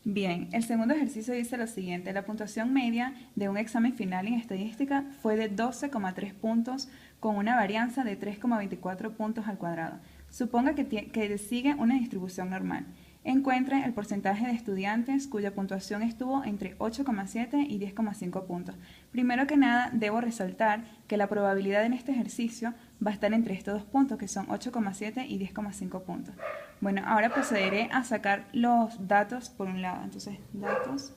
Bien, el segundo ejercicio dice lo siguiente: la puntuación media de un examen final en estadística fue de 12,3 puntos con una varianza de 3,24 puntos al cuadrado. Suponga que sigue una distribución normal. Encuentre el porcentaje de estudiantes cuya puntuación estuvo entre 8,7 y 10,5 puntos. Primero que nada, debo resaltar que la probabilidad en este ejercicio va a estar entre estos dos puntos, que son 8,7 y 10,5 puntos. Bueno, ahora procederé a sacar los datos por un lado. Entonces, datos.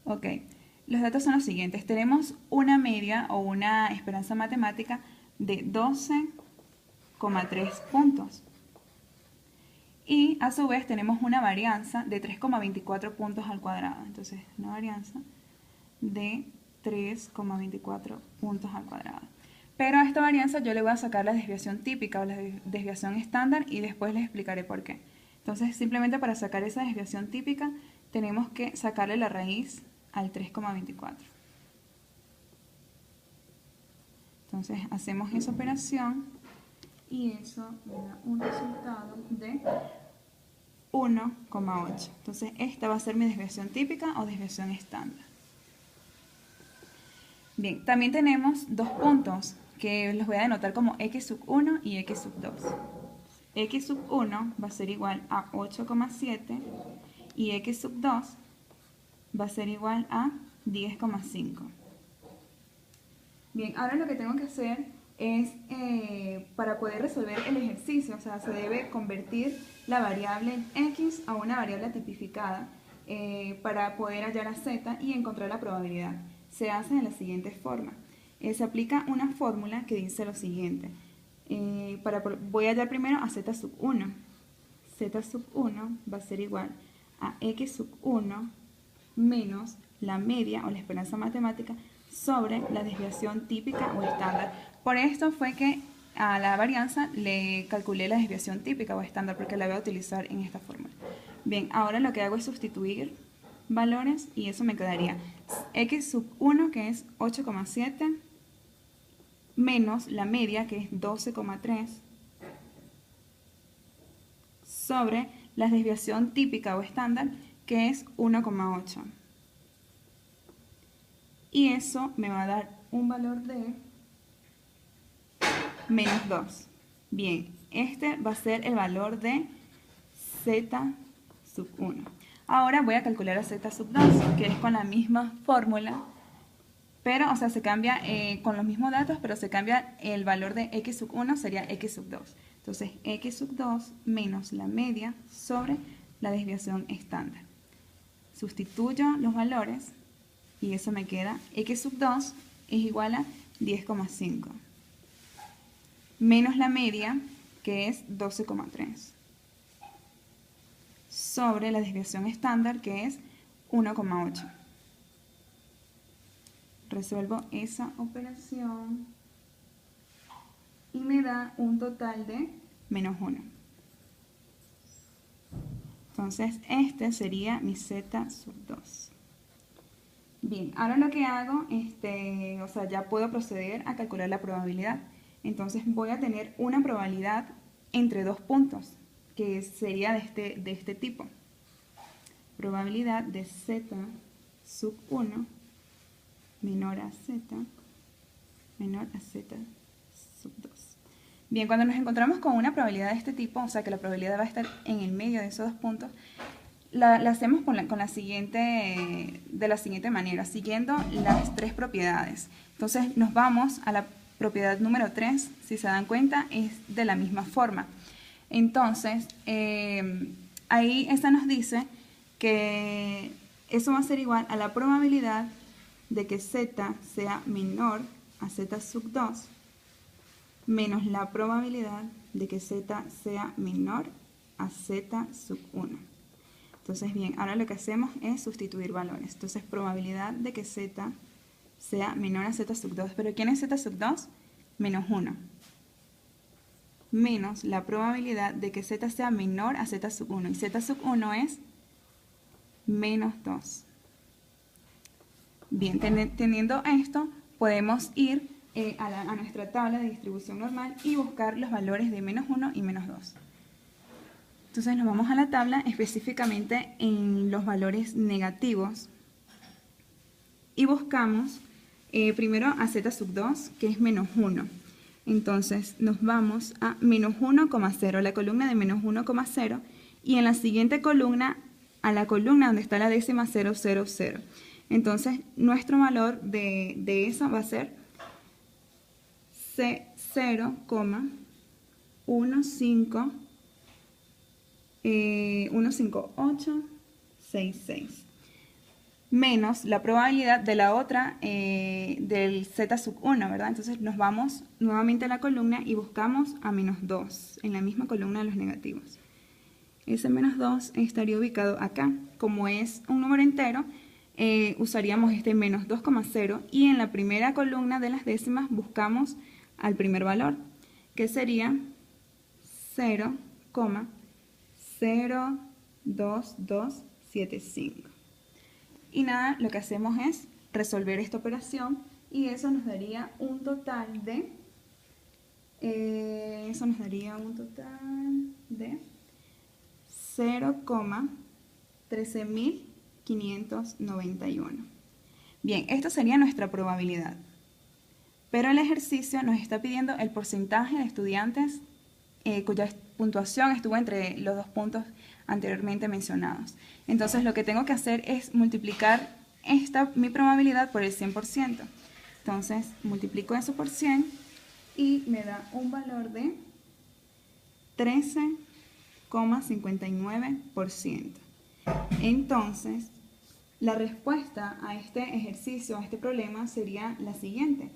Ok, los datos son los siguientes. Tenemos una media o una esperanza matemática de 12,3 puntos. Y a su vez tenemos una varianza de 3,24 puntos al cuadrado. Entonces, una varianza de 3,24 puntos al cuadrado. Pero a esta varianza yo le voy a sacar la desviación típica o la desviación estándar y después les explicaré por qué. Entonces, simplemente para sacar esa desviación típica tenemos que sacarle la raíz al 3,24. Entonces, hacemos esa operación y eso me da un resultado de 1,8. Entonces, esta va a ser mi desviación típica o desviación estándar. Bien, también tenemos dos puntos que los voy a denotar como x1 y x2. x1 va a ser igual a 8,7 y x2 va a ser igual a 10,5. Bien, ahora lo que tengo que hacer es, para poder resolver el ejercicio, o sea, se debe convertir la variable x a una variable tipificada para poder hallar a z y encontrar la probabilidad. Se hace de la siguiente forma. Se aplica una fórmula que dice lo siguiente. Voy a hallar primero a z1. z1 va a ser igual a x1 menos la media o la esperanza matemática sobre la desviación típica o estándar. Por esto fue que a la varianza le calculé la desviación típica o estándar, porque la voy a utilizar en esta fórmula. Bien, ahora lo que hago es sustituir valores y eso me quedaría x1, que es 8,7, menos la media, que es 12,3, sobre la desviación típica o estándar, que es 1,8. Y eso me va a dar un valor de menos 2. Bien, este va a ser el valor de z1. Ahora voy a calcular a z2, que es con la misma fórmula, pero, o sea, se cambia con los mismos datos, pero se cambia el valor de x1, sería x2. Entonces, x2 menos la media sobre la desviación estándar. Sustituyo los valores y eso me queda x2 es igual a 10,5 menos la media, que es 12,3, sobre la desviación estándar, que es 1,8. Resuelvo esa operación y me da un total de menos 1. Entonces, este sería mi z2. Bien, ahora lo que hago, o sea, ya puedo proceder a calcular la probabilidad. Entonces voy a tener una probabilidad entre dos puntos, que sería de este tipo. Probabilidad de z1 menor a z2. Bien, cuando nos encontramos con una probabilidad de este tipo, o sea que la probabilidad va a estar en el medio de esos dos puntos, la hacemos de la siguiente manera, siguiendo las tres propiedades. Entonces nos vamos a la propiedad número 3, si se dan cuenta, es de la misma forma. Entonces, ahí esta nos dice que eso va a ser igual a la probabilidad de que z sea menor a z2 menos la probabilidad de que z sea menor a z1. Entonces, bien, ahora lo que hacemos es sustituir valores. Entonces, probabilidad de que z sea menor a z2. ¿Pero quién es z2? Menos 1. Menos la probabilidad de que z sea menor a z1. Y z1 es menos 2. Bien, teniendo esto, podemos ir a nuestra tabla de distribución normal y buscar los valores de menos 1 y menos 2. Entonces nos vamos a la tabla, específicamente en los valores negativos, y buscamos primero a z sub 2, que es menos 1. Entonces nos vamos a menos 1,0, la columna de menos 1,0, y en la siguiente columna, a la columna donde está la décima 0, 0, 0. Entonces nuestro valor de eso va a ser 0,15866 menos la probabilidad de la otra del z sub 1, ¿verdad? Entonces nos vamos nuevamente a la columna y buscamos a menos 2 en la misma columna de los negativos. Ese menos 2 estaría ubicado acá. Como es un número entero, usaríamos este menos 2,0 y en la primera columna de las décimas buscamos al primer valor, que sería 0,02275. Y nada, lo que hacemos es resolver esta operación y eso nos daría un total de 0,13591. Bien, esto sería nuestra probabilidad. Pero el ejercicio nos está pidiendo el porcentaje de estudiantes cuya puntuación estuvo entre los dos puntos anteriormente mencionados. Entonces lo que tengo que hacer es multiplicar mi probabilidad por el 100%. Entonces multiplico eso por 100 y me da un valor de 13,59%. Entonces la respuesta a este ejercicio, a este problema, sería la siguiente.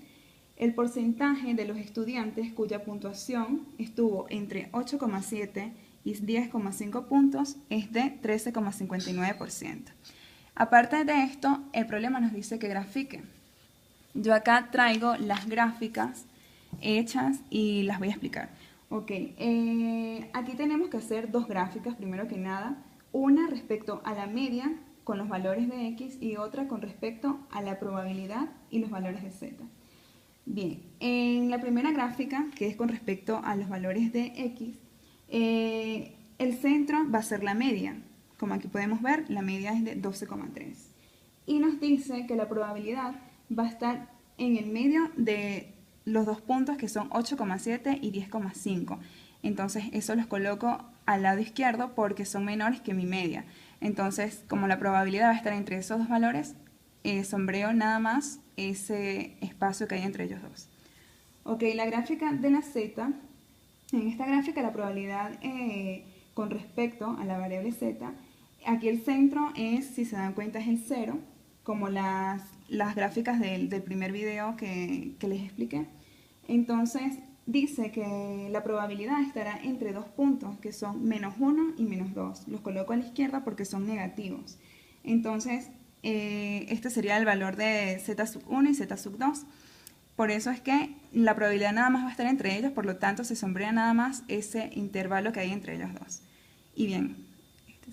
El porcentaje de los estudiantes cuya puntuación estuvo entre 8,7 y 10,5 puntos es de 13,59%. Aparte de esto, el problema nos dice que grafique. Yo acá traigo las gráficas hechas y las voy a explicar. Ok, aquí tenemos que hacer dos gráficas, primero que nada. Una respecto a la media con los valores de X y otra con respecto a la probabilidad y los valores de Z. Bien, en la primera gráfica, que es con respecto a los valores de X, el centro va a ser la media. Como aquí podemos ver, la media es de 12,3. Y nos dice que la probabilidad va a estar en el medio de los dos puntos que son 8,7 y 10,5. Entonces eso los coloco al lado izquierdo porque son menores que mi media. Entonces, como la probabilidad va a estar entre esos dos valores, sombreo nada más ese espacio que hay entre ellos dos. Ok, la gráfica de la Z. En esta gráfica la probabilidad con respecto a la variable Z, aquí el centro es, si se dan cuenta, es el 0, como las gráficas del primer video que les expliqué. Entonces dice que la probabilidad estará entre dos puntos que son menos 1 y menos 2. Los coloco a la izquierda porque son negativos. Entonces este sería el valor de z sub 1 y z sub 2. Por eso es que la probabilidad nada más va a estar entre ellos, por lo tanto se sombrea nada más ese intervalo que hay entre ellos dos. Y bien,